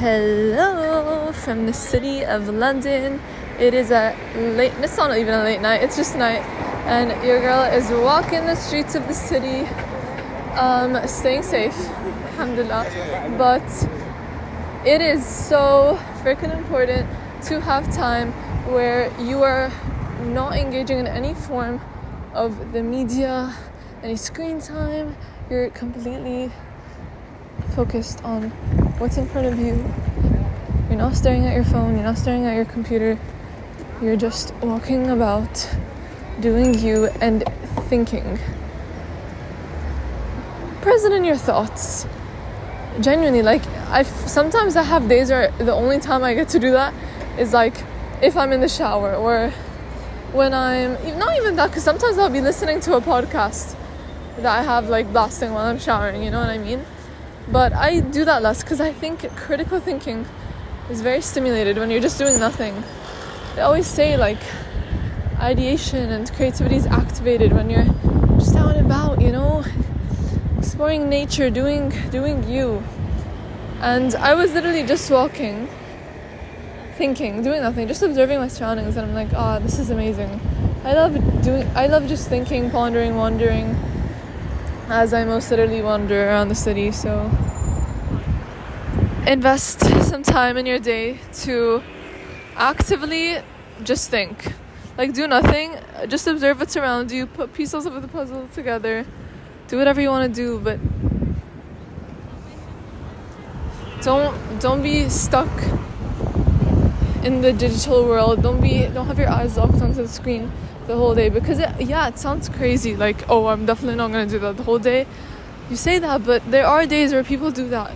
Hello from the city of London. It is it's not even a late night, it's just night, and your girl is walking the streets of the city, staying safe, alhamdulillah. But it is so freaking important to have time where you are not engaging in any form of the media, any screen time. You're completely focused on what's in front of you. You're not staring at your phone, you're not staring at your computer. You're just walking about, doing you and thinking. Present in your thoughts. Genuinely, sometimes I have days where the only time I get to do that is if I'm in the shower, or when I'm, not even that, because sometimes I'll be listening to a podcast that I have blasting while I'm showering, you know what I mean? But I do that less because I think critical thinking is very stimulated when you're just doing nothing. They always say ideation and creativity is activated when you're just out and about, exploring nature, doing you. And I was literally just walking, thinking, doing nothing, just observing my surroundings, and I'm like, this is amazing. I love just thinking, pondering, wandering, as I most literally wander around the city. So invest some time in your day to actively just think. Do nothing, just observe what's around you, put pieces of the puzzle together, do whatever you want to do, but don't be stuck in the digital world. Don't have your eyes locked onto the screen the whole day, because it sounds crazy, I'm definitely not going to do that the whole day. You say that, but there are days where people do that,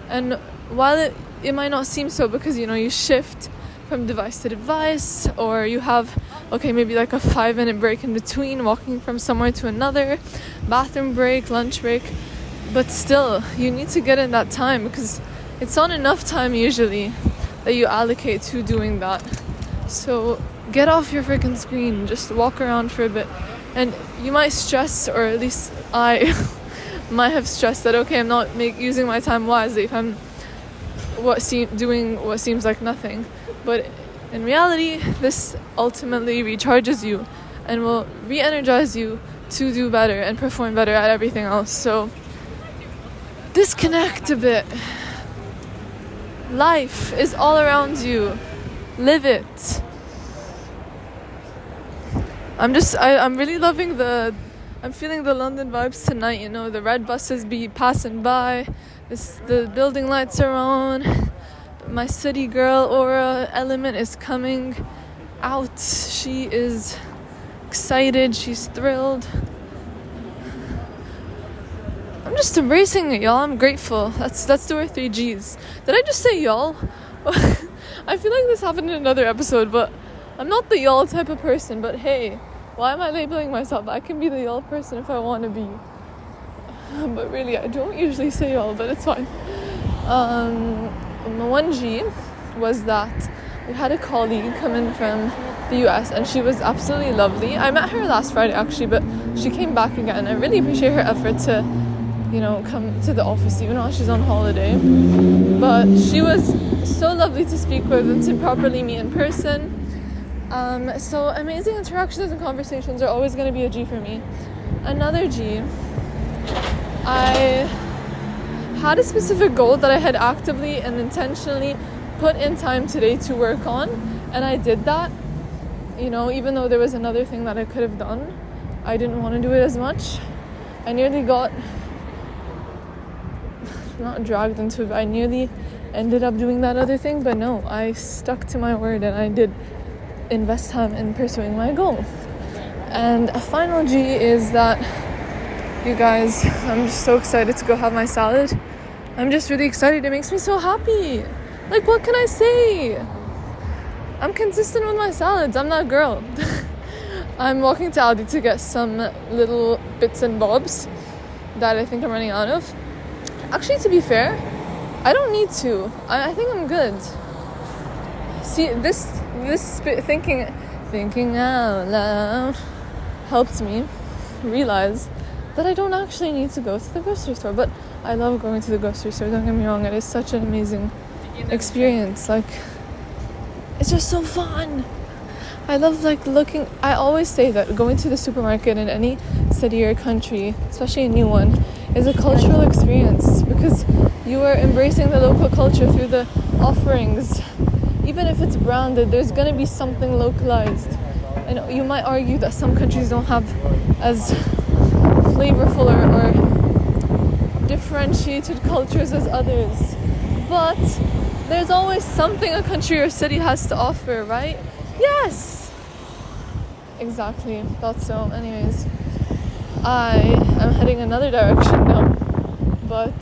and while it might not seem so, because you shift from device to device, or you have maybe a 5-minute break in between, walking from somewhere to another, bathroom break, lunch break, but still you need to get in that time, because it's not enough time usually that you allocate to doing that. So get off your freaking screen, just walk around for a bit. And you might stress, or at least I might have stressed that I'm not using my time wisely if I'm doing what seems like nothing. But in reality, this ultimately recharges you and will re-energize you to do better and perform better at everything else. So disconnect a bit. Life is all around you. Live it. I'm really loving I'm feeling the London vibes tonight, the red buses be passing by, the building lights are on, my city girl aura element is coming out. She is excited, she's thrilled. I'm just embracing it, y'all. I'm grateful. That's the word 3 G's. Did I just say y'all? I feel like this happened in another episode, but I'm not the y'all type of person. But hey, why am I labeling myself? I can be the y'all person if I want to be. But really, I don't usually say y'all, but it's fine. 1G was that we had a colleague come in from the US, and she was absolutely lovely. I met her last Friday actually, but she came back again. I really appreciate her effort to come to the office even while she's on holiday. But she was so lovely to speak with and to properly meet in person. So amazing interactions and conversations are always going to be a G for me. Another G, I had a specific goal that I had actively and intentionally put in time today to work on, and I did that. Even though there was another thing that I could have done, I didn't want to do it as much. I nearly got not dragged into it, but I nearly ended up doing that other thing, but no, I stuck to my word and I did invest time in pursuing my goal. And a final G is that, you guys, I'm just so excited to go have my salad. I'm just really excited. It makes me so happy. What can I say? I'm consistent with my salads. I'm that girl. I'm walking to Aldi to get some little bits and bobs that I think I'm running out of. Actually, to be fair, I don't need to. I think I'm good. See, this thinking out loud helped me realize that I don't actually need to go to the grocery store. But I love going to the grocery store, don't get me wrong. It is such an amazing experience. Like, it's just so fun. I love like looking. I always say that going to the supermarket in any city or country, especially a new one, is a cultural experience, because you are embracing the local culture through the offerings. Even if it's branded, there's gonna be something localized. And you might argue that some countries don't have as flavorful or differentiated cultures as others, but there's always something a country or city has to offer, right? Yes, exactly. Thought so. Anyways, I am heading another direction now, but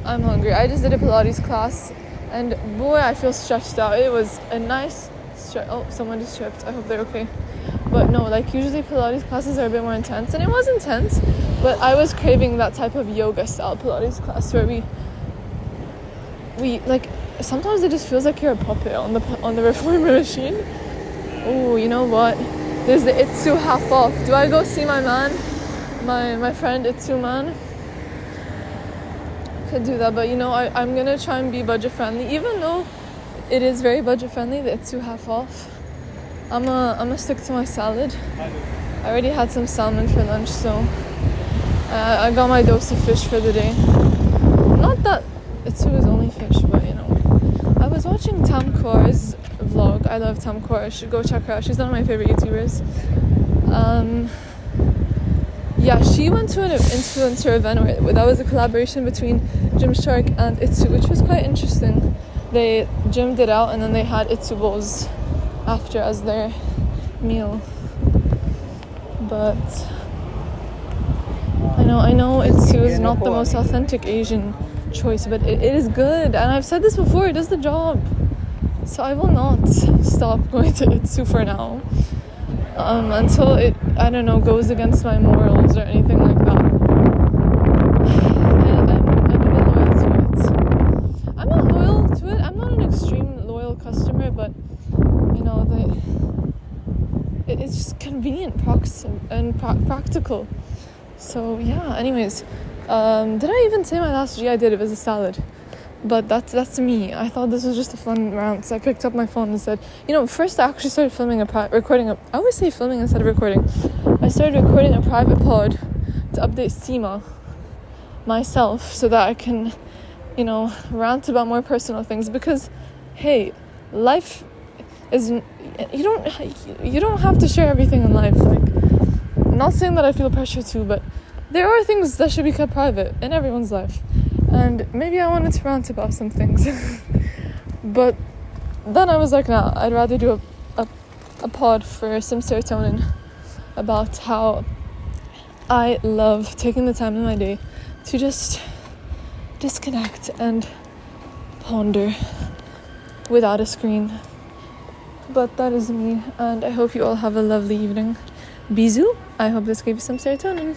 I'm hungry. I just did a Pilates class, and boy, I feel stretched out. It was a nice stretch. Oh, someone just tripped. I hope they're okay. But no, like usually Pilates classes are a bit more intense, and it was intense, but I was craving that type of yoga style Pilates class where we like, sometimes it just feels like you're a puppet on the reformer machine. Oh, you know what? There's the Itsu half off. Do I go see my man? My friend Itsu man? Could do that, but you know, I'm gonna try and be budget friendly, even though it is very budget friendly, the Itsu half off. I'm gonna stick to my salad. I already had some salmon for lunch, so I got my dose of fish for the day. Not that Itsu is only fish, but you know. I was watching Tam Kaur's vlog. I love Tam Kaur. Should go check her out. She's one of my favorite YouTubers. Yeah, she went to an influencer event where that was a collaboration between Gymshark and Itsu, which was quite interesting. They gymmed it out and then they had Itsu bowls after as their meal. But I know Itsu is not the most authentic Asian choice, but it is good, and I've said this before, it does the job. So I will not stop going to Itsu for now, until it, I don't know, goes against my morals or anything like that. I'm a bit loyal to it. I'm not loyal to it. I'm not an extreme loyal customer, but you know, it's just convenient, and practical. So yeah. Anyways, did I even say my last G I did? It was a salad. But that's me. I thought this was just a fun rant, so I picked up my phone and said, first I actually started recording I always say filming instead of recording. I started recording a private pod to update Seema myself, so that I can, rant about more personal things, because, hey, life is, you don't have to share everything in life. Like, I'm not saying that I feel pressure to, but there are things that should be kept private in everyone's life. And maybe I wanted to rant about some things. But then I was like, nah, I'd rather do a pod for some serotonin about how I love taking the time in my day to just disconnect and ponder without a screen. But that is me, and I hope you all have a lovely evening. Bisous. I hope this gave you some serotonin.